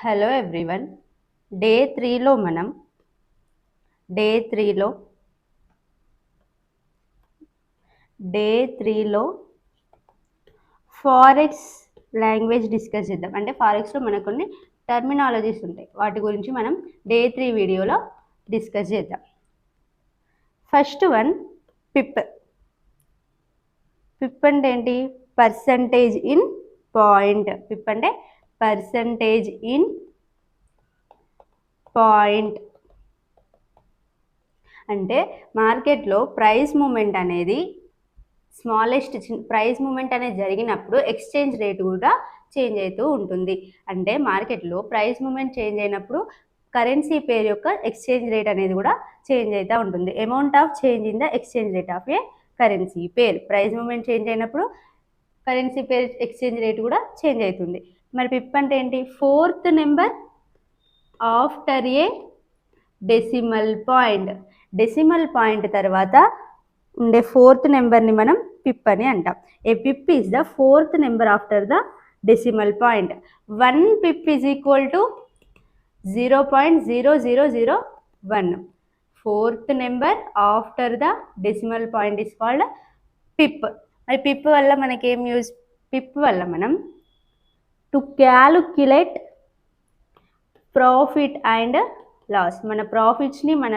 Hello everyone. Day 3లో మనం day 3లో forex language discuss చేద్దాం. అంటే ఫారెక్స్లో మనకు కొన్ని టర్మినాలజీస్ ఉంటాయి, వాటి గురించి మనం డే 3 వీడియోలో డిస్కస్ చేద్దాం. First one పిప్. పిప్ అంటే ఏంటి? Percentage in point. పిప్ అంటే పర్సంటేజ్ ఇన్ పాయింట్. అంటే మార్కెట్లో ప్రైస్ మూమెంట్ అనేది స్మాలెస్ట్ ప్రైస్ మూమెంట్ అనేది జరిగినప్పుడు ఎక్స్చేంజ్ రేట్ కూడా చేంజ్ అవుతూ ఉంటుంది. అంటే మార్కెట్లో ప్రైస్ మూమెంట్ చేంజ్ అయినప్పుడు కరెన్సీ పేర్ యొక్క ఎక్స్చేంజ్ రేట్ అనేది కూడా చేంజ్ అవుతూ ఉంటుంది. Amount of change in the exchange rate of a currency pair. Price movement change అయినప్పుడు కరెన్సీ పేర్ ఎక్స్చేంజ్ రేట్ కూడా చేంజ్ అవుతుంది. మరి పిప్ అంటే ఏంటి? Fourth number after a decimal point. Decimal point తర్వాత ఉండే ఫోర్త్ నెంబర్ని మనం పిప్ అని అంటాం. A pip is the fourth number after the decimal point. 1 pip is equal to 0.0001. Fourth number after the decimal point is called pip. మరి pip వల్ల మనకేం use? Pip వల్ల మనం to calculate profit and loss, మన ప్రాఫిట్స్ని మన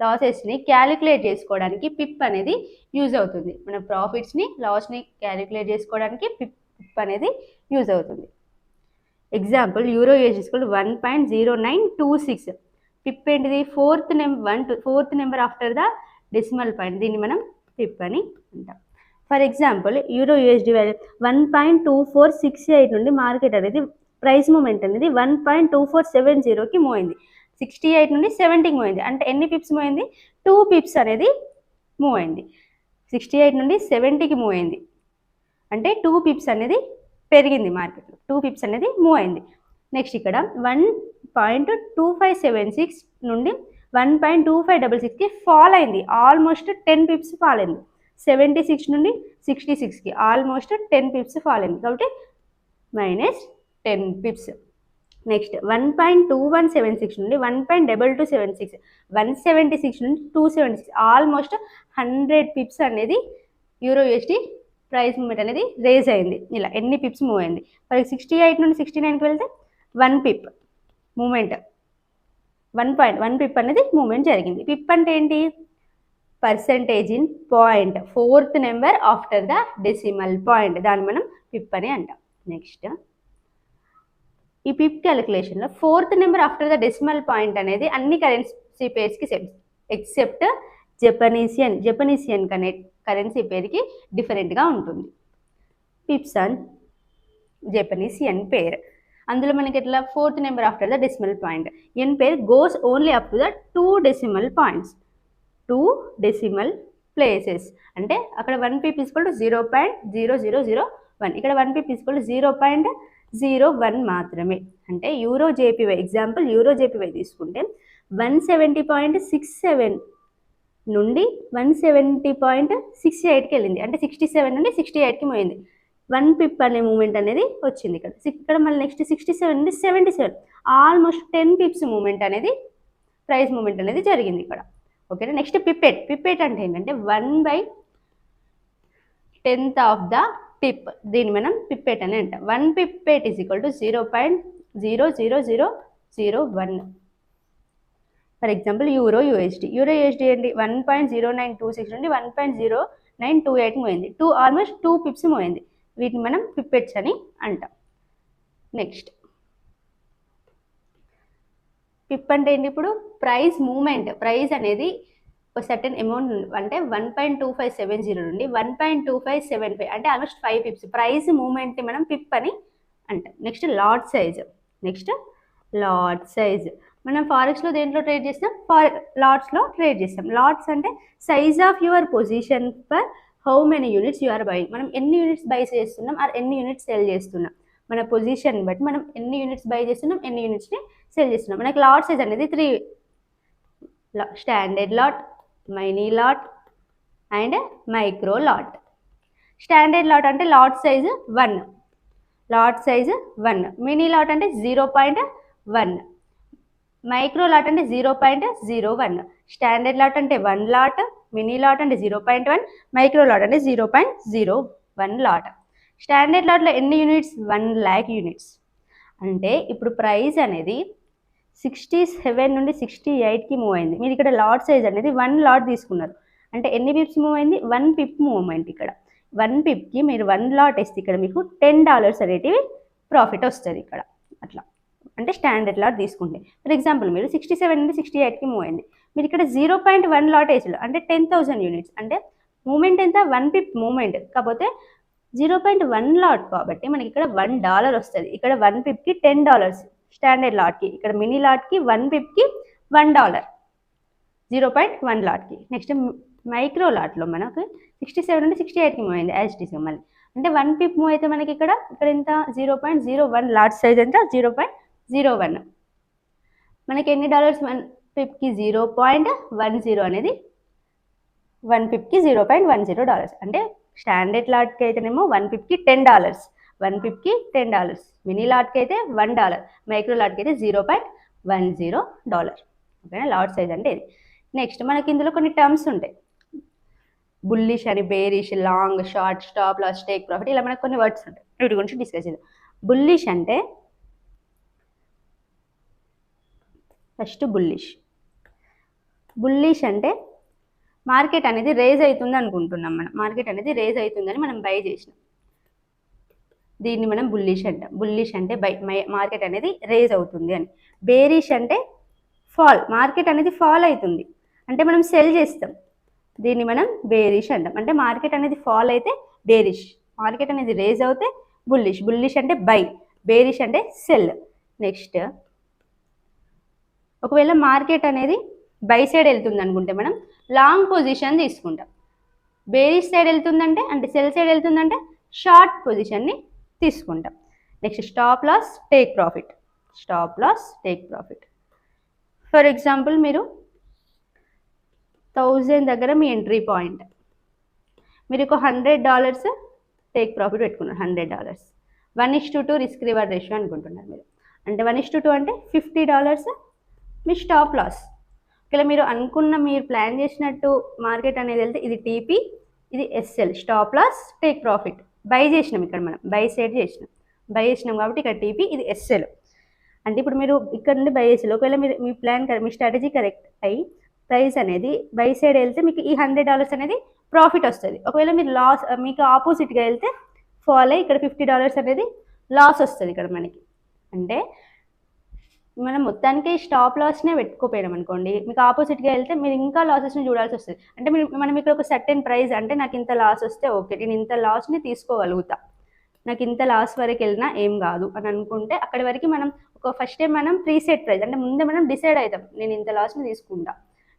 లాసెస్ని calculate చేసుకోవడానికి పిప్ అనేది యూజ్ అవుతుంది. మన ప్రాఫిట్స్ని లాస్ని క్యాలిక్యులేట్ చేసుకోవడానికి పిప్ అనేది యూజ్ అవుతుంది. Example, euro US equal 1.0926. పిప్ ఏంటిది? Fourth number after the decimal point. దీన్ని మనం పిప్ అని అంటాం. For example, euro USD value 1.2468 నుండి మార్కెట్ అనేది ప్రైస్ మూమెంట్ అనేది 1.2470కి మూవ్ అయింది. 68 నుండి 70కి మూవ్ అయింది. అంటే ఎన్ని పిప్స్ మూవ్ అయింది? 2 పిప్స్ అనేది మూవ్ అయింది. 68 నుండి 70కి మూవ్ అయింది అంటే 2 పిప్స్ అనేది పెరిగింది మార్కెట్లో. 2 పిప్స్ అనేది మూవ్ అయింది. నెక్స్ట్ ఇక్కడ 1.2576 నుండి 1.2566కి ఫాల్ అయింది. ఆల్మోస్ట్ 10 పిప్స్ ఫాల్ అయింది. 76 నుండి 66కి ఆల్మోస్ట్ 10 పిప్స్ ఫాల్ అయింది. కాబట్టి -10 పిప్స్. నెక్స్ట్ 1.2176 నుండి 1.2276, 176 నుండి 276, ఆల్మోస్ట్ 100 పిప్స్ అనేది యూరో యూఎస్డి ప్రైస్ మూమెంట్ అనేది రేజ్ అయింది. ఇలా ఎన్ని పిప్స్ మూవ్ అయింది? మరి 68 నుండి 69కి వెళ్తే 1 పిప్ మూమెంట్, 1 పిప్ అనేది మూమెంట్ జరిగింది. పిప్ అంటే ఏంటి? Percentage in point, fourth number after the decimal point. దాన్ని మనం పిప్ అని అంటాం. నెక్స్ట్ ఈ పిప్ క్యాలిక్యులేషన్లో fourth number after the decimal point అనేది అన్ని కరెన్సీ పేర్స్కి సేమ్, ఎక్సెప్ట్ జపనీసియన్ కరెన్సీ పేరుకి డిఫరెంట్గా ఉంటుంది. Pips on Japanese yen pair. అందులో మనకి ఎట్లా? Fourth number after the decimal point. Yen pair goes only up to the 2 decimal points, 2 decimal places. అంటే అక్కడ 1 పిప్ ఈక్వల్ టు 0.0001, ఇక్కడ 1 పిప్ ఈక్వల్ టు 0.01 మాత్రమే. అంటే యూరో జేపీవై, ఎగ్జాంపుల్ యూరో జేపీవై తీసుకుంటే 170.67 నుండి 170.68కి వెళ్ళింది. అంటే 67 నుండి 68కి పోయింది. 1 పిప్ అనే మూమెంట్ అనేది వచ్చింది ఇక్కడ. ఇక్కడ మళ్ళీ నెక్స్ట్ 67 నుండి 77, ఆల్మోస్ట్ 10 పిప్స్ మూమెంట్ అనేది ప్రైస్ మూమెంట్ అనేది జరిగింది ఇక్కడ. ఓకేనా? Next pipette. పిప్పెట్ అంటే ఏంటంటే 1/10th ఆఫ్ ద పిప్. దీన్ని మనం పిప్పెట్ అని అంటాం. 1 pipette is equal to 0.00001. For example, euro USD ఏంటి? 1.0926 నుండి 1.0928 పోయింది. ఆల్మోస్ట్ 2 పిప్స్ పోయింది. వీటిని మనం పిప్పెట్స్ అని అంటాం. నెక్స్ట్ పిప్ అంటే ఏంటి? ఇప్పుడు ప్రైస్ మూమెంట్, ప్రైస్ అనేది ఒక సర్టెన్ అమౌంట్ అంటే 1.2570 నుండి 1.2575 అంటే ఆల్మోస్ట్ 5 పిప్స్ ప్రైస్ మూమెంట్ని మనం పిప్ అని అంటాం. Next lot size. మనం ఫారెక్స్లో దేంట్లో ట్రేడ్ చేస్తాం? లాట్స్లో ట్రేడ్ చేస్తాం. లాట్స్ అంటే size of your position for how many units you are buying. మనం ఎన్ని యూనిట్స్ బై చేస్తున్నాం, ఆర్ ఎన్ని యూనిట్స్ సెల్ చేస్తున్నాం, మన పొజిషన్ బట్టి మనం ఎన్ని యూనిట్స్ బై చేస్తున్నాం, ఎన్ని యూనిట్స్ని సెల్ చేస్తున్నాం. మనకి లాట్ సైజ్ అనేది 3: standard lot, mini lot and micro lot. Standard lot అంటే lot size 1, lot size 1, mini lot అంటే 0.1, మైక్రో లాట్ అంటే 0.01, స్టాండర్డ్ లాట్ అంటే 1 లాట్, మినీ లాట్ అంటే 0.1, మైక్రో లాట్ అంటే 0.01 లాట్. స్టాండర్డ్ లాట్లో ఎన్ని యూనిట్స్? 1 lakh units. అంటే ఇప్పుడు ప్రైస్ అనేది 67 నుండి 68కి మూవ్ అయింది. మీరు ఇక్కడ లాట్ సైజ్ అనేది 1 లాట్ తీసుకున్నారు అంటే ఎన్ని పిప్స్ మూవ్ అయింది? 1 పిప్ మూవ్మెంట్. ఇక్కడ 1 పిప్కి మీరు 1 లాట్ వేస్తే ఇక్కడ మీకు $10 అనేటివి ప్రాఫిట్ వస్తుంది ఇక్కడ. అట్లా అంటే స్టాండర్డ్ లాట్ తీసుకుంటే ఫర్ ఎగ్జాంపుల్ మీరు 67 నుండి 68కి మూవ్ అయింది, మీరు ఇక్కడ 0.1 లాట్ వేసారు అంటే 10,000 యూనిట్స్. అంటే మూమెంట్ ఎంత? 1 పిప్ మూమెంట్, కాకపోతే 0.1 లాట్ కాబట్టి మనకి ఇక్కడ $1 వస్తుంది. ఇక్కడ 1 పిప్కి $10 స్టాండర్డ్ లాట్కి, ఇక్కడ మినీ లాట్కి 1 పిప్కి $1 0.1 లాట్కి. నెక్స్ట్ మైక్రో లాట్లో మనకు 67 నుండి 68కి మూవ్ అయింది యాజ్ ఇట్ ఈస్ మళ్ళీ. అంటే 1 పిప్ మూవ్ అయితే మనకి ఇక్కడ ఎంత? 0.01 లాట్ సైజ్ ఎంత? 0.01. మనకి ఎన్ని డాలర్స్? 1 పిప్కి 0.10 అనేది 1 పిప్కి $0.10. అంటే స్టాండర్డ్ లాట్కి అయితేనేమో 1 పిప్కి $10, 1 పిప్కి $10, మినీ లాట్కి అయితే $1, మైక్రో లాట్కి అయితే $0.10. ఓకేనా? లాట్ సైజ్ అంటే ఇది. నెక్స్ట్ మనకి ఇందులో కొన్ని టర్మ్స్ ఉంటాయి, బుల్లిష్ అని, bearish, long, short, stop loss, take profit, ఇలా మనకు కొన్ని వర్డ్స్ ఉంటాయి. వీటి గురించి డిస్కస్ చేద్దాం. బుల్లిష్ అంటే ఫస్ట్ బుల్లిష్ అంటే మార్కెట్ అనేది రేజ్ అవుతుంది అనుకుంటున్నాం మనం, మార్కెట్ అనేది రేజ్ అవుతుందని మనం బై చేసినాం, దీన్ని మనం బుల్లిష్ అంటాం. బుల్లిష్ అంటే మార్కెట్ అనేది రేజ్ అవుతుంది అని. బేరిష్ అంటే ఫాల్, మార్కెట్ అనేది ఫాల్ అవుతుంది అంటే మనం సెల్ చేస్తాం, దీన్ని మనం బేరిష్ అంటాం. అంటే మార్కెట్ అనేది ఫాల్ అయితే బేరిష్, మార్కెట్ అనేది రేజ్ అవుతే బుల్లిష్. బుల్లిష్ అంటే బై, బేరిష్ అంటే సెల్. నెక్స్ట్ ఒకవేళ మార్కెట్ అనేది బై సైడ్ వెళ్తుంది అనుకుంటే మనం లాంగ్ పొజిషన్ తీసుకుంటాం, బేరిష్ సైడ్ వెళ్తుందంటే అంటే సెల్ సైడ్ వెళ్తుందంటే షార్ట్ పొజిషన్ని తీసుకుంటాం. Next stop loss, take profit. Stop loss, take profit. For example మీరు 1000 దగ్గర మీ ఎంట్రీ పాయింట్, మీరు ఒక $100 టేక్ ప్రాఫిట్ పెట్టుకున్నారు, $100. 1:2 రిస్క్ రివార్డ్ రేషియో అనుకుంటున్నారు మీరు, అంటే 1:2 అంటే $50 మీ స్టాప్ లాస్. ఇలా మీరు అనుకున్న, మీరు ప్లాన్ చేసినట్టు మార్కెట్ అనేది వెళ్తే ఇది టీపీ, ఇది SL, stop loss, take profit. Buy చేసినాం, ఇక్కడ మనం బై సైడ్ చేసినాం కాబట్టి ఇక్కడ టీపీ, ఇది ఎస్ఎల్. అంటే ఇప్పుడు మీరు ఇక్కడ నుండి బై చేసి, ఒకవేళ మీరు మీ ప్లాన్ మీ స్ట్రాటజీ కరెక్ట్ అయ్యి ప్రైస్ అనేది బై సైడ్ వెళ్తే మీకు ఈ $100 అనేది ప్రాఫిట్ వస్తుంది. ఒకవేళ మీరు లాస్, మీకు ఆపోజిట్గా వెళ్తే ఫాల్ అయ్యి ఇక్కడ $50 అనేది లాస్ వస్తుంది ఇక్కడ మనకి. అంటే మనం మొత్తానికి స్టాప్ లాస్నే పెట్టుకోపోయాం అనుకోండి, మీకు ఆపోజిట్గా వెళ్తే మీరు ఇంకా లాసెస్ని చూడాల్సి వస్తుంది. అంటే మనం ఇక్కడ ఒక సర్టెన్ ప్రైస్, అంటే నాకు ఇంత లాస్ వస్తే ఓకే, నేను ఇంత లాస్ని తీసుకోగలుగుతా, నాకు ఇంత లాస్ వరకు వెళ్ళినా ఏం కాదు అని అనుకుంటే అక్కడి వరకు మనం ఒక ఫస్ట్ టైం మనం ప్రీసెట్ ప్రైస్, అంటే ముందే మనం డిసైడ్ అవుతాం, నేను ఇంత లాస్ని తీసుకుంటా,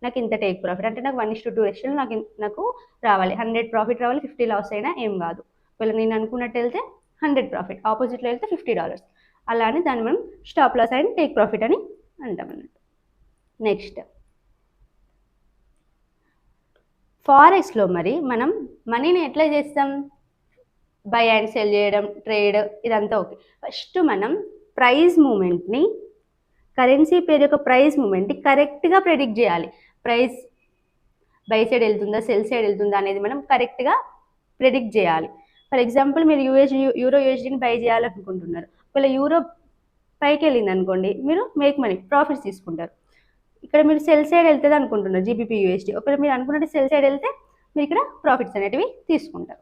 నాకు ఇంత టేక్ ప్రాఫిట్, అంటే నాకు 1:2 రేషియోలో నాకు రావాలి, 100 ప్రాఫిట్ రావాలి, 50 లాస్ అయినా ఏం కాదు. ఒకవేళ నేను అనుకున్నట్టు వెళ్తే 100 ప్రాఫిట్, ఆపోజిట్లో వెళ్తే $50, అలానే దాన్ని మనం stop loss and take profit అని అంటాం అన్నట్టు. నెక్స్ట్ ఫారెక్స్లో మరి మనం మనీని ఎట్లా చేస్తాం? బై అండ్ సెల్ చేయడం, ట్రేడ్, ఇదంతా ఓకే. ఫస్ట్ మనం ప్రైస్ మూమెంట్ని, కరెన్సీ పేరు యొక్క ప్రైస్ మూమెంట్ని కరెక్ట్గా ప్రెడిక్ట్ చేయాలి. ప్రైస్ బై సైడ్ వెళ్తుందా, సెల్ సైడ్ వెళ్తుందా అనేది మనం కరెక్ట్గా ప్రెడిక్ట్ చేయాలి. ఫర్ ఎగ్జాంపుల్ మీరు యూరో యూఎస్డీని బై చేయాలనుకుంటున్నారు, ఒకవేళ యూరో పైకి వెళ్ళింది అనుకోండి, మీరు మేక్ మనీ, ప్రాఫిట్స్ తీసుకుంటారు. ఇక్కడ మీరు సెల్ సైడ్ వెళ్తుంది అనుకుంటున్నారు, జీబీపీ యూఎస్డీ, ఒకవేళ మీరు అనుకున్నట్టు సెల్ సైడ్ వెళ్తే మీరు ఇక్కడ ప్రాఫిట్స్ అనేటివి తీసుకుంటారు.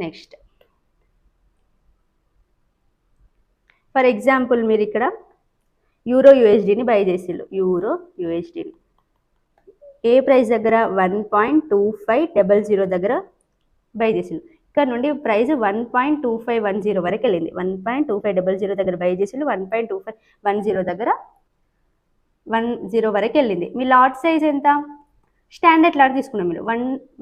నెక్స్ట్ ఫర్ ఎగ్జాంపుల్ మీరు ఇక్కడ యూరో యూఎస్డీని బై చేసిళ్ళు, యూరో యూఎస్డీని ఏ ప్రైస్ దగ్గర? 1.2500 దగ్గర బై చేసిళ్ళు. ఇక్కడ నుండి ప్రైస్ 1.2510 వరకు వెళ్ళింది, 1.2500 దగ్గర బై చేసిళ్ళు, 1.2510 దగ్గర 10 వరకు వెళ్ళింది. మీ లాట్ సైజ్ ఎంత? స్టాండర్డ్ లాట్ తీసుకున్నారు, మీరు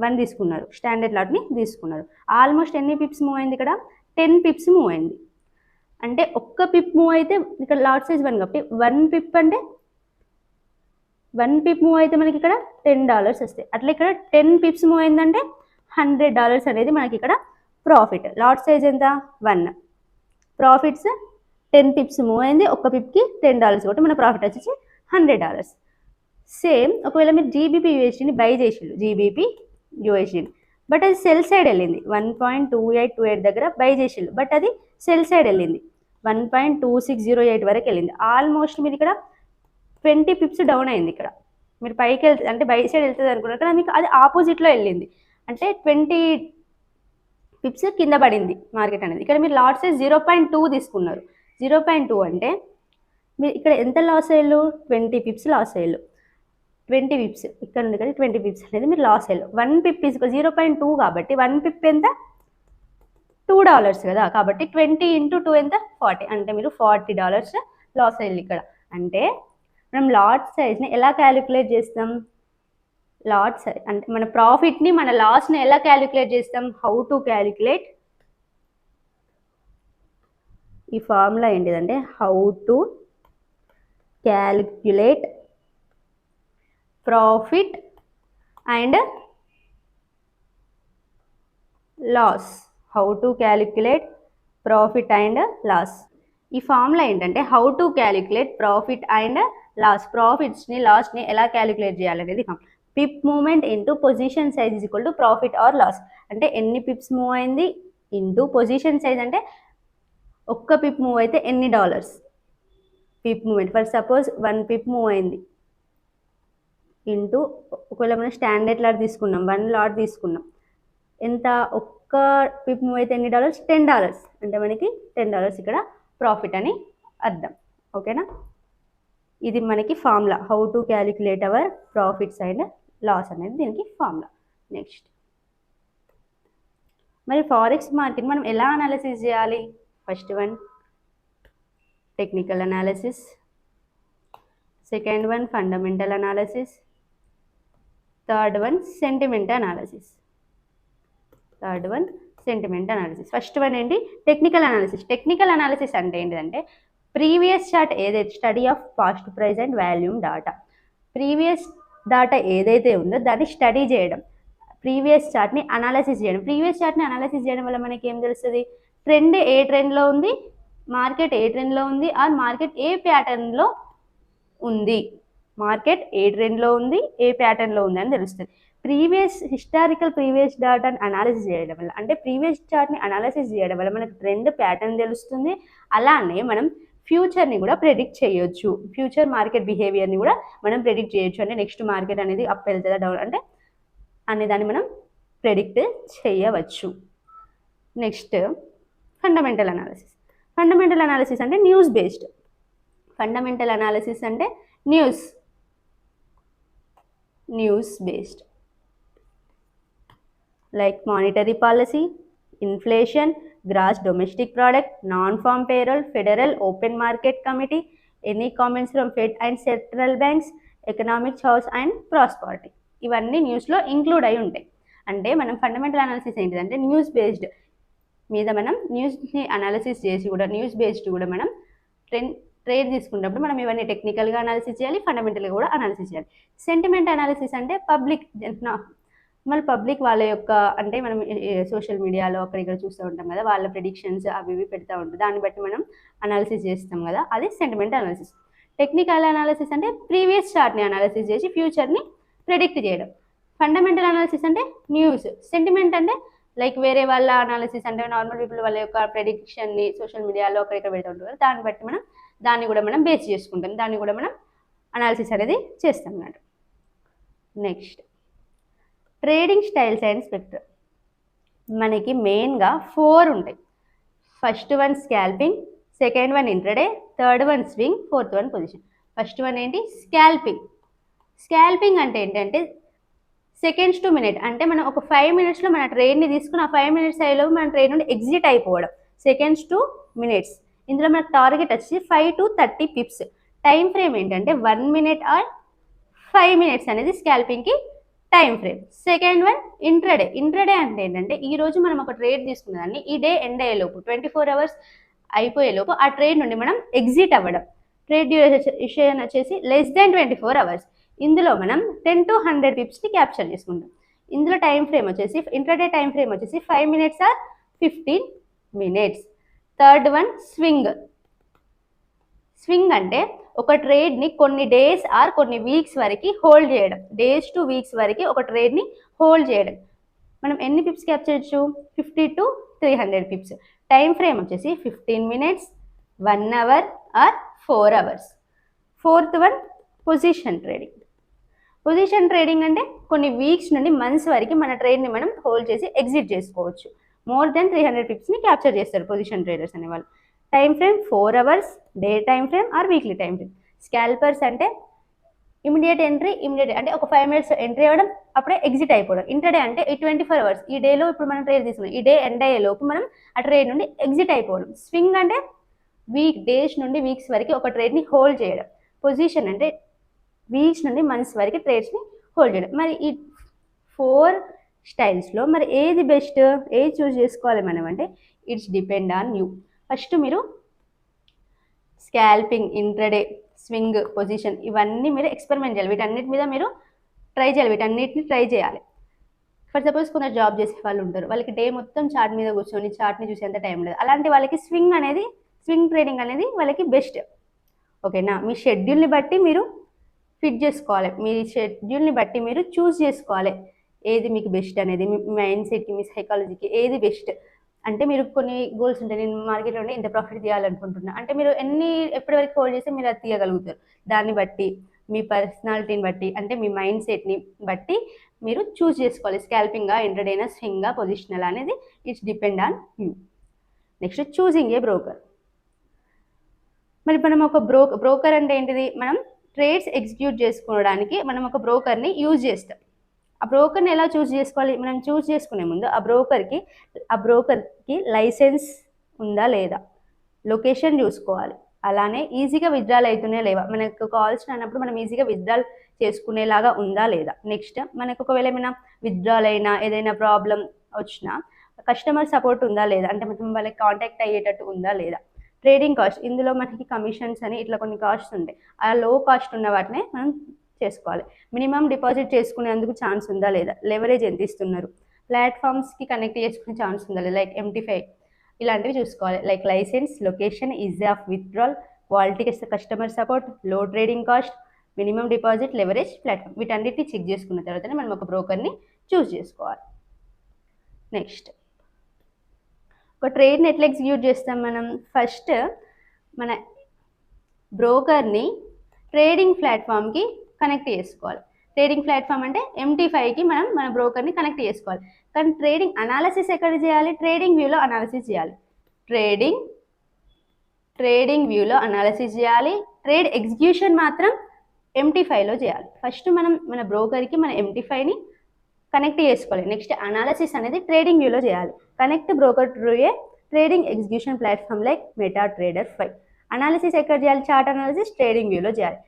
1 తీసుకున్నారు, స్టాండర్డ్ లాట్ని తీసుకున్నారు. ఆల్మోస్ట్ ఎన్ని పిప్స్ మూవ్ అయింది? ఇక్కడ 10 పిప్స్ మూవ్ అయింది. అంటే ఒక్క పిప్ మూవ్ అయితే ఇక్కడ లాట్ సైజ్ 1 కాబట్టి 1 పిప్ అంటే 1 పిప్ మూవ్ అయితే మనకి ఇక్కడ $10 వస్తాయి. అట్లా ఇక్కడ 10 పిప్స్ మూవ్ అయిందంటే $100 అనేది మనకి ఇక్కడ ప్రాఫిట్. లాట్ సైజ్ ఎంత? 1. ప్రాఫిట్స్ 10 పిప్స్ మూవ్ అయింది, ఒక్క పిప్కి $10 కాబట్టి మన ప్రాఫిట్ వచ్చేసి $100. సేమ్ ఒకవేళ మీరు జీబీపీ యూఎస్డీని బై చేసిండు, జీబీపీ యూఎస్డీని, బట్ అది సెల్ సైడ్ వెళ్ళింది, 1.2828 దగ్గర బై చేసిండు, బట్ అది సెల్ సైడ్ వెళ్ళింది, 1.2608 వరకు వెళ్ళింది. ఆల్మోస్ట్ మీరు ఇక్కడ 20 పిప్స్ డౌన్ అయింది. ఇక్కడ మీరు పైకి వెళ్తే అంటే బై సైడ్ వెళ్తుంది అనుకున్నారు కానీ మీకు అది ఆపోజిట్లో వెళ్ళింది, అంటే 20 పిప్స్ కింద పడింది మార్కెట్ అనేది. ఇక్కడ మీరు లాట్ సైజ్ 0.2 తీసుకున్నారు. 0.2 అంటే మీరు ఇక్కడ ఎంత లాస్ అయ్యారు? 20 పిప్స్ లాస్ అయ్యారు. 20 పిప్స్ ఇక్కడ ఉంది కదా, 20 పిప్స్ అనేది మీరు లాస్ అయ్యారు. 1 పిప్ ఇస్ 0.2 కాబట్టి 1 పిప్ ఎంత? $2 కదా, కాబట్టి 20 × 2 ఎంత? 40, అంటే మీరు $40 లాస్ అయ్యారు ఇక్కడ. అంటే మనం లాట్ సైజ్ని ఎలా క్యాలిక్యులేట్ చేస్తాం? లాట్ సైజ్ అంటే మన ప్రాఫిట్ని మన లాస్ని ఎలా క్యాలిక్యులేట్ చేస్తాం? How to calculate? ఈ ఫార్ములా ఏంటిదంటే how to calculate profit and loss. How to calculate profit and loss. ఈ ఫార్ములా ఏంటంటే how to calculate profit and loss. ప్రాఫిట్స్ని లాస్ని ఎలా క్యాలిక్యులేట్ చేయాలనేది pip movement into position size is equal to profit or loss. అంటే ఎన్ని pips move అయింది into position size, అంటే ఒక్క పిప్ మూవ్ అయితే ఎన్ని dollars pip movement. For suppose 1 pip move అయింది ఇంటూ ఒకవేళ మనం స్టాండర్డ్ లాట్ తీసుకున్నాం, 1 లాట్ తీసుకున్నాం, ఎంత? ఒక్క పిప్ మూవ్ అయితే ఎన్ని డాలర్స్? $10, అంటే మనకి $10 ఇక్కడ ప్రాఫిట్ అని అర్థం. ఓకేనా? ఇది మనకి formula how to calculate our profits and loss అనేది దీనికి ఫార్ములా. నెక్స్ట్ మరి ఫారెక్స్ మార్కెట్ మనం ఎలా అనాలిసిస్ చేయాలి? First one technical analysis, second one fundamental analysis, third one sentiment analysis. First one ఏంటి? Technical analysis. టెక్నికల్ అనాలిసిస్ అంటే ఏంటిదంటే previous chart ఏదైతే study of past price and volume data, previous data ఏదైతే ఉందో దాన్ని స్టడీ చేయడం, previous చార్ట్ని analysis చేయడం. ప్రీవియస్ చార్ట్ని అనాలిసిస్ చేయడం వల్ల మనకి ఏం తెలుస్తుంది? ట్రెండ్ ఏ ట్రెండ్లో ఉంది, మార్కెట్ ఏ ట్రెండ్లో ఉంది, ఆర్ మార్కెట్ ఏ ప్యాటర్న్లో ఉంది, మార్కెట్ ఏ ట్రెండ్లో ఉంది, ఏ ప్యాటర్న్లో ఉంది అని తెలుస్తుంది. హిస్టారికల్ ప్రీవియస్ డాటాని అనాలిసిస్ చేయడం వల్ల, అంటే ప్రీవియస్ చార్ట్ని అనాలిసిస్ చేయడం వల్ల మనకు ట్రెండ్ ప్యాటర్న్ తెలుస్తుంది. అలానే మనం ఫ్యూచర్ని కూడా ప్రెడిక్ట్ చేయొచ్చు, ఫ్యూచర్ మార్కెట్ బిహేవియర్ని కూడా మనం ప్రెడిక్ట్ చేయొచ్చు. అంటే నెక్స్ట్ మార్కెట్ అనేది అప్ వెళ్తుందా డౌన్ అంటే అనేదాన్ని మనం ప్రెడిక్ట్ చేయవచ్చు. Next fundamental analysis. Fundamental analysis అంటే న్యూస్ బేస్డ్. ఫండమెంటల్ అనాలిసిస్ అంటే news based, like monetary policy, inflation, gross domestic product, non-farm payroll, federal open market committee, any comments from Fed and central banks, economic chaos and prosperity. ఇవన్నీ న్యూస్లో include అయి ఉంటాయి. అంటే మనం fundamental analysis ఏంటిదంటే news based మీద మనం న్యూస్ని అనాలిసిస్ చేసి కూడా న్యూస్ బేస్డ్ కూడా మనం ట్రేడ్ తీసుకున్నప్పుడు మనం ఇవన్నీ టెక్నికల్గా అనాలిసిస్ చేయాలి, ఫండమెంటల్గా కూడా అనాలిసిస్ చేయాలి. సెంటిమెంట్ అనాలిసిస్ అంటే పబ్లిక్ వాళ్ళ యొక్క, అంటే మనం సోషల్ మీడియాలో అక్కడ ఇక్కడ చూస్తూ ఉంటాం కదా, వాళ్ళ ప్రెడిక్షన్స్ అవి ఇవి పెడతా ఉంటాం, దాన్ని బట్టి మనం అనాలిసిస్ చేస్తాం కదా, అది సెంటిమెంట్ అనాలిసిస్. టెక్నికల్ అనాలిసిస్ అంటే ప్రీవియస్ చార్ట్ని అనాలిసిస్ చేసి ఫ్యూచర్ని ప్రెడిక్ట్ చేయడం. ఫండమెంటల్ అనాలిసిస్ అంటే న్యూస్. సెంటిమెంట్ అంటే లైక్ వేరే వాళ్ళ అనాలిసిస్, అంటే నార్మల్ పీపుల్ వాళ్ళ యొక్క ప్రెడిక్షన్ని సోషల్ మీడియాలో అక్కడిక్కడ పెడుతూ ఉంటారు, దాన్ని బట్టి దాన్ని కూడా మనం బేస్ చేసుకుంటాం, దాన్ని కూడా మనం అనాలిసిస్ అనేది చేస్తాం అన్నమాట. Next trading styles and spectrum. మనకి మెయిన్గా 4 ఉంటాయి. First one scalping, second one intraday, third one swing, fourth one position. First one ఏంటి? స్కాల్పింగ్. స్కాల్పింగ్ అంటే ఏంటంటే సెకండ్స్ టు మినిట్, అంటే మనం ఒక 5 minutesలో మన ట్రేడ్ని తీసుకుని ఆ 5 minutes అయ్యేలోపు మన ట్రేడ్ నుండి ఎగ్జిట్ అయిపోవడం. Seconds two minutes. ఇందులో మనకు టార్గెట్ వచ్చి 5 to 30 పిప్స్. టైం ఫ్రేమ్ ఏంటంటే 1 minute ఆర్ 5 minutes అనేది స్కాల్పింగ్కి time frame. Second one intraday. Intraday అంటే ఏంటంటే ఈరోజు మనం ఒక ట్రేడ్ తీసుకున్నదాన్ని ఈ డే ఎండ్ అయ్యేలోపు 24 hours అయిపోయేలోపు ఆ ట్రేడ్ నుండి మనం ఎగ్జిట్ అవ్వడం. ట్రేడ్ డ్యూరేషన్ వచ్చేసి లెస్ దెన్ 24 hours. ఇందులో మనం 10 to 100 పిప్స్ని క్యాప్చర్ చేసుకుంటాం. ఇందులో టైం ఫ్రేమ్ వచ్చేసి ఇంట్రాడే టైం ఫ్రేమ్ వచ్చేసి 5 minutes or 15 minutes. Third one swing. Swing అంటే ఒక ట్రేడ్ని కొన్ని డేస్ ఆర్ కొన్ని వీక్స్ వరకు హోల్డ్ చేయడం. డేస్ టు వీక్స్ వరకు ఒక ట్రేడ్ని హోల్డ్ చేయడం. మనం ఎన్ని పిప్స్ క్యాప్చర్ చేయొచ్చు? 50 to 300 పిప్స్. టైం ఫ్రేమ్ వచ్చేసి 15 minutes, 1 hour or 4 hours. Fourth one position trading. Position trading అంటే కొన్ని వీక్స్ నుండి మంత్స్ వరకు మన ట్రేడ్ని మనం హోల్డ్ చేసి ఎగ్జిట్ చేసుకోవచ్చు. మోర్ దెన్ 300 పిప్స్ని క్యాప్చర్ చేస్తారు పొజిషన్ ట్రేడర్స్ అనేవాళ్ళు. Time frame 4 hours, day time frame or weekly time frame. Scalpers అంటే ఇమీడియట్ ఎంట్రీ, ఇమీడియట్ అంటే ఒక 5 minutes ఎంట్రీ అవ్వడం, అప్పుడే ఎగ్జిట్ అయిపోవడం. ఇంటర్డే అంటే ఈ 24 hours, ఈ డేలో ఇప్పుడు మనం ట్రేడ్ తీసుకున్నాం, ఈ డే ఎండ్ అయ్యే లోపు మనం ఆ ట్రేడ్ నుండి ఎగ్జిట్ అయిపోవడం. స్వింగ్ అంటే డేస్ నుండి వీక్స్ వరకు ఒక ట్రేడ్ని హోల్డ్ చేయడం. పొజిషన్ అంటే వీక్స్ నుండి మంత్స్ వరకు ట్రేడ్స్ని హోల్డ్ చేయడం. మరి ఈ 4 స్టైల్స్లో మరి ఏది బెస్ట్, ఏది చూస్ చేసుకోవాలి మనం అంటే it's depend on you. First మీరు స్కాల్పింగ్, ఇంట్రాడే, స్వింగ్, పొజిషన్ ఇవన్నీ మీరు ఎక్స్పెరిమెంట్ చేయాలి. వీటన్నిటి మీద మీరు వీటన్నిటిని ట్రై చేయాలి. ఫర్ సపోజ్ కొందరు జాబ్ చేసే వాళ్ళు ఉంటారు, వాళ్ళకి డే మొత్తం చార్ట్ మీద కూర్చొని చార్ట్ని చూసేంత టైం లేదు. అలాంటి వాళ్ళకి స్వింగ్ ట్రేడింగ్ అనేది వాళ్ళకి బెస్ట్. ఓకేనా? మీ షెడ్యూల్ని బట్టి మీరు ఫిట్ చేసుకోవాలి. మీ షెడ్యూల్ని బట్టి మీరు చూస్ చేసుకోవాలి ఏది మీకు బెస్ట్ అనేది. మీ మైండ్ సెట్కి, మీ సైకాలజీకి ఏది బెస్ట్ అంటే మీరు కొన్ని గోల్స్ ఉంటాయి. నేను మార్కెట్లో ఇంత ప్రాఫిట్ తీయాలనుకుంటున్నా అంటే మీరు ఎప్పటి వరకు హోల్డ్ చేస్తే మీరు అది తీయగలుగుతారు. దాన్ని బట్టి మీ పర్సనాలిటీని బట్టి అంటే మీ మైండ్ సెట్ని బట్టి మీరు చూస్ చేసుకోవాలి. స్కాల్పింగా, ఇంట్రాడేనా, స్వింగా, పొజిషనల్ అనేది it's depend on you. Next choosing A broker. మరి మనం ఒక బ్రోకర్ అంటే ఏంటిది? మనం ట్రేడ్స్ ఎగ్జిక్యూట్ చేసుకోవడానికి మనం ఒక బ్రోకర్ని యూజ్ చేస్తాం. ఆ బ్రోకర్ని ఎలా చూస్ చేసుకోవాలి? మనం చూస్ చేసుకునే ముందు ఆ బ్రోకర్కి లైసెన్స్ ఉందా లేదా, లొకేషన్ చూసుకోవాలి. అలానే ఈజీగా విత్డ్రాల్ అవుతున్నాయా లేవా, మనకు కావాల్సిన అన్నప్పుడు మనం ఈజీగా విత్డ్రాల్ చేసుకునేలాగా ఉందా లేదా. నెక్స్ట్ మనకు ఒకవేళ ఏమైనా విత్డ్రాల్ అయినా ఏదైనా ప్రాబ్లం వచ్చినా కస్టమర్ సపోర్ట్ ఉందా లేదా, అంటే మనం వాళ్ళకి కాంటాక్ట్ అయ్యేటట్టు ఉందా లేదా. ట్రేడింగ్ కాస్ట్, ఇందులో మనకి కమిషన్స్ అని ఇట్లా కొన్ని కాస్ట్స్ ఉంటాయి. ఆ లో కాస్ట్ ఉన్న వాటినే మనం చేసుకోవాలి. మినిమం డిపాజిట్ చేసుకునేందుకు ఛాన్స్ ఉందా లేదా, లెవరేజ్ ఎంత ఇస్తున్నారు, ప్లాట్ఫామ్స్కి కనెక్ట్ చేసుకునే ఛాన్స్ ఉందా లేదా, లైక్ MT5 ఇలాంటివి చూసుకోవాలి. Like license, location, easy of withdrawal, quality, customer support, low trading cost, minimum deposit, leverage, platform వీటన్నిటిని చెక్ చేసుకున్న తర్వాతనే మనం ఒక బ్రోకర్ని చూస్ చేసుకోవాలి. నెక్స్ట్ ఒక ట్రేడ్ని ఎట్లా ఎగ్జిక్యూట్ చేస్తాం మనం? ఫస్ట్ మన బ్రోకర్ని ట్రేడింగ్ ప్లాట్ఫామ్కి కనెక్ట్ చేసుకోవాలి. ట్రేడింగ్ ప్లాట్ఫామ్ అంటే MT5కి మనం మన బ్రోకర్ని కనెక్ట్ చేసుకోవాలి. కానీ ట్రేడింగ్ అనాలిసిస్ ఎక్కడ చేయాలి? ట్రేడింగ్ వ్యూలో అనాలిసిస్ చేయాలి. ట్రేడింగ్ వ్యూలో అనాలిసిస్ చేయాలి. ట్రేడ్ ఎగ్జిక్యూషన్ మాత్రం MT5లో చేయాలి. ఫస్ట్ మనం మన బ్రోకర్కి మన MT5ని కనెక్ట్ చేసుకోవాలి. నెక్స్ట్ అనాలిసిస్ అనేది ట్రేడింగ్ వ్యూలో చేయాలి. Connect broker to A trading execution platform like MetaTrader 5. Analysis ఎక్కడ చేయాలి? చార్ట్ అనాలిసిస్ ట్రేడింగ్ వ్యూలో చేయాలి.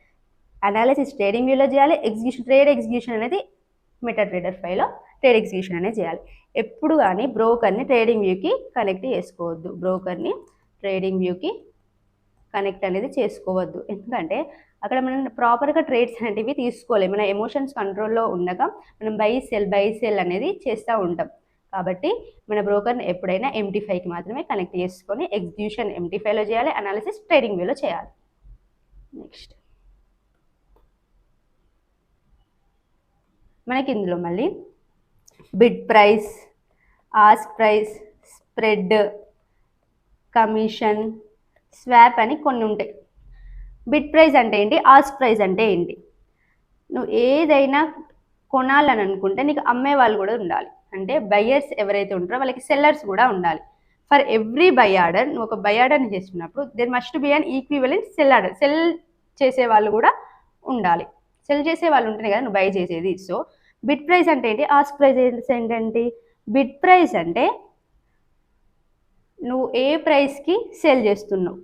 అనాలిసిస్ ట్రేడింగ్ వ్యూలో చేయాలి. ట్రేడ్ ఎగ్జిక్యూషన్ అనేది MetaTrader 5లో ట్రేడ్ ఎగ్జిక్యూషన్ అనేది చేయాలి. ఎప్పుడు కానీ బ్రోకర్ని ట్రేడింగ్ వ్యూకి కనెక్ట్ చేసుకోవద్దు. బ్రోకర్ని ట్రేడింగ్ వ్యూకి కనెక్ట్ అనేది చేసుకోవద్దు. ఎందుకంటే అక్కడ మనం ప్రాపర్గా ట్రేడ్స్ అనేటివి తీసుకోవాలి. మన ఎమోషన్స్ కంట్రోల్లో ఉండగా మనం బై సెల్ అనేది చేస్తూ ఉంటాం. కాబట్టి మన బ్రోకర్ని ఎప్పుడైనా MT5కి మాత్రమే కనెక్ట్ చేసుకొని ఎగ్జిక్యూషన్ MT5లో చేయాలి, అనాలిసిస్ ట్రేడింగ్ వ్యూలో చేయాలి. నెక్స్ట్ మనకి ఇందులో మళ్ళీ bid price, ask price, spread, commission, swap అని కొన్ని ఉంటాయి. బిడ్ ప్రైస్ అంటే ఏంటి, ఆస్క్ ప్రైస్ అంటే ఏంటి? నువ్వు ఏదైనా కొనాలని అనుకుంటే నీకు అమ్మే వాళ్ళు కూడా ఉండాలి. అంటే బయ్యర్స్ ఎవరైతే ఉంటారో వాళ్ళకి సెల్లర్స్ కూడా ఉండాలి. ఫర్ ఎవ్రీ బై ఆర్డర్, నువ్వు ఒక బై ఆర్డర్ని చేస్తున్నప్పుడు there must be an equivalent cell order. Cell చేసే వాళ్ళు కూడా ఉండాలి. సెల్ చేసే వాళ్ళు ఉంటేనే కదా నువ్వు బై చేసేది. సో బిడ్ ప్రైస్ అంటే ఏంటి, ఆస్క్ ప్రైస్ ఏంటంటే, బిడ్ ప్రైస్ అంటే నువ్వు ఏ ప్రైస్కి సెల్ చేస్తున్నావు,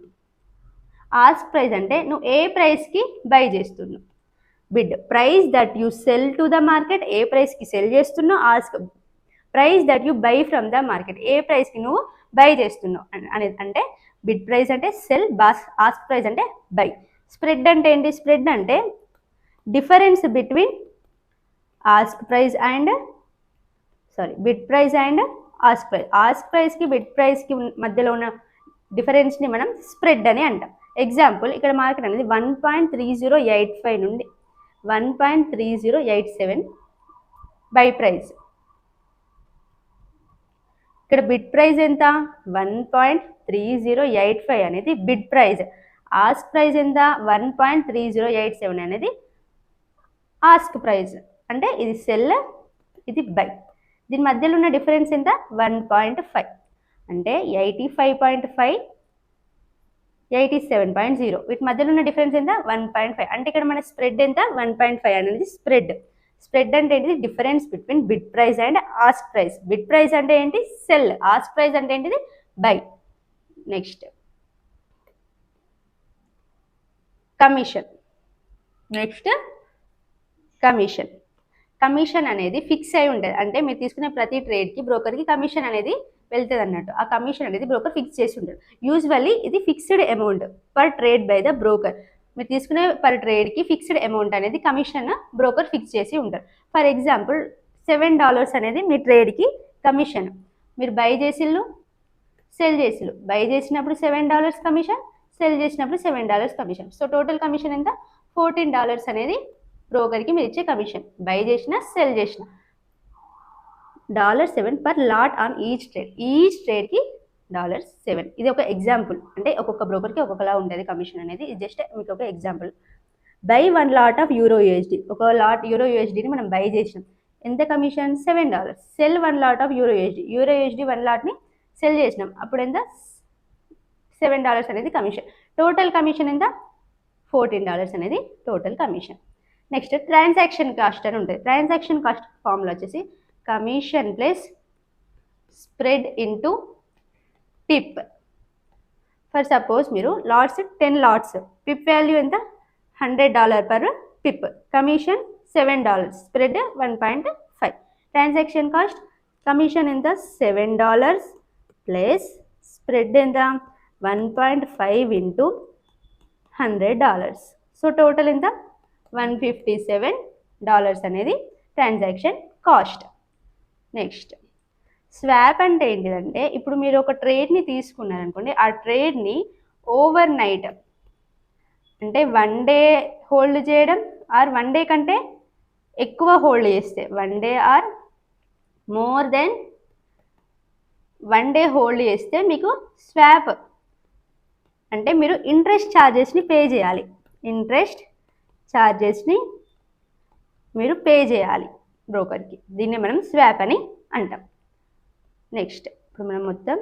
ఆస్క్ ప్రైస్ అంటే నువ్వు ఏ ప్రైస్కి బై చేస్తున్నావు. Bid price that you sell to the market, ఏ ప్రైస్కి సెల్ చేస్తున్నావు. Ask price that you buy from the market, ఏ ప్రైస్కి నువ్వు బై చేస్తున్నావు అనేది. అంటే బిడ్ ప్రైస్ అంటే సెల్, ఆస్క్ ప్రైస్ అంటే బై. స్ప్రెడ్ అంటే ఏంటి? స్ప్రెడ్ అంటే difference between ask price and bid price and ask price. Ask ప్రైస్కి బిడ్ ప్రైస్కి మధ్యలో ఉన్న డిఫరెన్స్ని మనం స్ప్రెడ్ అని అంటాం. ఎగ్జాంపుల్ ఇక్కడ మార్కెట్ అనేది 1.3085 నుండి 1.3087 బై ప్రైస్. ఇక్కడ బిడ్ ప్రైస్ ఎంత? 1.3085 అనేది బిడ్ ప్రైస్. ఆస్క్ ప్రైస్ ఎంత? 1.3087 అనేది ఆస్క్ ప్రైస్. అంటే ఇది సెల్, ఇది బై. దీని మధ్యలో ఉన్న డిఫరెన్స్ ఎంత? 1.5. అంటే 85.5 87.0. వీటి మధ్యలో ఉన్న డిఫరెన్స్ ఎంత? 1.5. అంటే ఇక్కడ మన స్ప్రెడ్ ఎంత? 1.5 అనేది స్ప్రెడ్. స్ప్రెడ్ అంటే ఏంటిది? Difference between bid price and ask price. Bid price అంటే ఏంటి? సెల్. ఆస్క్ ప్రైస్ అంటే ఏంటిది? బై. Next commission. కమిషన్ అనేది ఫిక్స్ అయి ఉంటుంది. అంటే మీరు తీసుకునే ప్రతి ట్రేడ్కి బ్రోకర్కి కమిషన్ అనేది వెళ్తుంది అన్నట్టు. ఆ కమిషన్ అనేది బ్రోకర్ ఫిక్స్ చేసి ఉంటుంది. యూజువల్లీ ఇది fixed amount per trade by the broker. మీరు తీసుకునే పర్ ట్రేడ్కి ఫిక్స్డ్ అమౌంట్ అనేది కమిషన్ బ్రోకర్ ఫిక్స్ చేసి ఉంటారు. ఫర్ ఎగ్జాంపుల్ $7 అనేది మీ ట్రేడ్కి కమిషన్. మీరు బై చేసిళ్ళు, సెల్ చేసిళ్ళు. బై చేసినప్పుడు $7 కమిషన్, సెల్ చేసినప్పుడు $7 కమిషన్. సో టోటల్ కమిషన్ ఎంత? $14 అనేది బ్రోకర్కి మీరు ఇచ్చే కమిషన్. బై చేసిన, సెల్ చేసిన. $7 per lot on each trade. Each ట్రేడ్కి $7. ఇది ఒక ఎగ్జాంపుల్. అంటే ఒక్కొక్క బ్రోకర్కి ఒక్కొక్కలా ఉంటుంది కమిషన్ అనేది. ఇది జస్ట్ మీకు ఒక example. Buy 1 lot of EURUSD. ఒక లాట్ EURUSDని మనం బై చేసినాం. ఎంత commission? $7. Sell 1 lot of EURUSD. EURUSD 1 లాట్ని సెల్ చేసినాం. అప్పుడు ఎంత? $7 అనేది కమిషన్. టోటల్ కమిషన్ ఎంత? $14 అనేది total commission. Next transaction cost అని ఉంటుంది. ట్రాన్సాక్షన్ కాస్ట్ ఫార్ములా వచ్చేసి commission plus spread into pip. For suppose మీరు లాట్స్ 10 లాట్స్, పిప్ వాల్యూ ఎంత? $100 per pip. Commission $7, spread 1.5. Transaction cost commission ఎంత? $7 ప్లస్ స్ప్రెడ్ ఎంత? 1.5 into $100. So total ఎంత? $157 అనేది transaction cost. Next swap అంటే ఏంటిదంటే, ఇప్పుడు మీరు ఒక ట్రేడ్ని తీసుకున్నారనుకోండి, ఆ ట్రేడ్ని ఓవర్ నైట్ అంటే 1 డే హోల్డ్ చేయడం, ఆర్ 1 డే కంటే ఎక్కువ హోల్డ్ చేస్తే, 1 day or more than 1 day hold చేస్తే మీకు స్వాప్. అంటే మీరు ఇంట్రెస్ట్ ఛార్జెస్ని పే చేయాలి. ఇంట్రెస్ట్ ఛార్జెస్ని మీరు పే చేయాలి బ్రోకర్కి. దీన్ని మనం స్వాప్ అని అంటాం. నెక్స్ట్ ఇప్పుడు మనం మొత్తం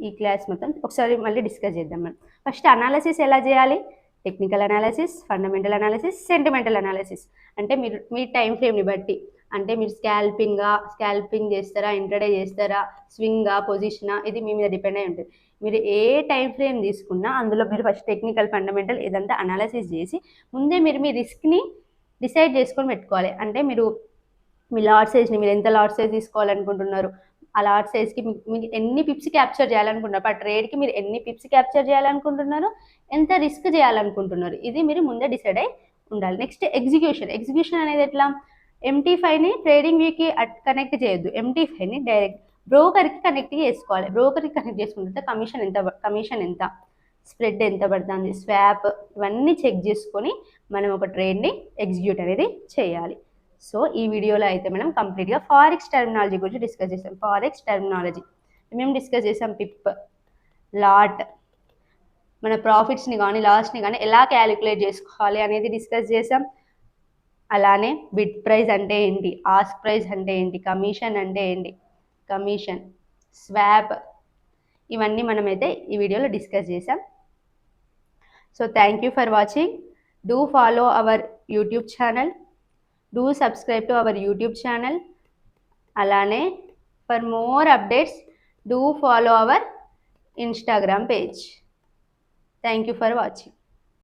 ఈ క్లాస్ మొత్తం ఒకసారి మళ్ళీ డిస్కస్ చేద్దాం. మనం ఫస్ట్ అనాలిసిస్ ఎలా చేయాలి? Technical analysis, fundamental analysis, sentimental analysis. అంటే మీరు మీ టైం ఫ్రేమ్ని బట్టి, అంటే మీరు స్కాల్పింగ్ చేస్తారా, ఇంట్రాడే చేస్తారా, స్వింగా, పొజిషనా, ఇది మీ మీద డిపెండ్ అయి ఉంటుంది. మీరు ఏ టైం ఫ్రేమ్ తీసుకున్నా అందులో మీరు ఫస్ట్ టెక్నికల్, ఫండమెంటల్ ఇదంతా అనాలిసిస్ చేసి ముందే మీరు మీ రిస్క్ని డిసైడ్ చేసుకొని పెట్టుకోవాలి. అంటే మీరు మీ లాట్ సైజ్ని, మీరు ఎంత లాట్ సైజ్ తీసుకోవాలనుకుంటున్నారు, ఆ లాట్ సైజ్కి మీకు ఎన్ని పిప్స్ క్యాప్చర్ చేయాలనుకుంటున్నారు, ఆ ట్రేడ్కి మీరు ఎన్ని పిప్స్ క్యాప్చర్ చేయాలనుకుంటున్నారు, ఎంత రిస్క్ చేయాలనుకుంటున్నారు, ఇది మీరు ముందే డిసైడ్ అయి ఉండాలి. నెక్స్ట్ ఎగ్జిక్యూషన్ అనేది ఎట్లా? MT5ని ట్రేడింగ్ వ్యూకి కనెక్ట్ చేయొద్దు. MT5ని డైరెక్ట్ బ్రోకర్కి కనెక్ట్ చేసుకోవాలి. బ్రోకర్కి కనెక్ట్ చేసుకుంటే కమిషన్ ఎంత, స్ప్రెడ్ ఎంత పడుతుంది, స్వాప్, ఇవన్నీ చెక్ చేసుకొని మనం ఒక ట్రేడ్ని ఎగ్జిక్యూట్ అనేది చేయాలి. సో ఈ వీడియోలో అయితే మనం కంప్లీట్గా ఫారెక్స్ టర్మినాలజీ గురించి డిస్కస్ చేసాం. ఫారెక్స్ టర్మినాలజీ మేము డిస్కస్ చేసాం. పిప్, లాట్, మన ప్రాఫిట్స్ని కానీ లాస్ని కానీ ఎలా క్యాలిక్యులేట్ చేసుకోవాలి అనేది డిస్కస్ చేసాం. అలానే బిడ్ ప్రైస్ అంటే ఏంటి, ఆస్క్ ప్రైస్ అంటే ఏంటి, కమిషన్ అంటే ఏంటి, కమిషన్, స్వాప్, ఇవన్నీ మనమైతే ఈ వీడియోలో డిస్కస్ చేసాం. So thank you for watching. Do follow our YouTube channel, do subscribe to our YouTube channel. అలానే for more updates do follow our Instagram page. Thank you for watching.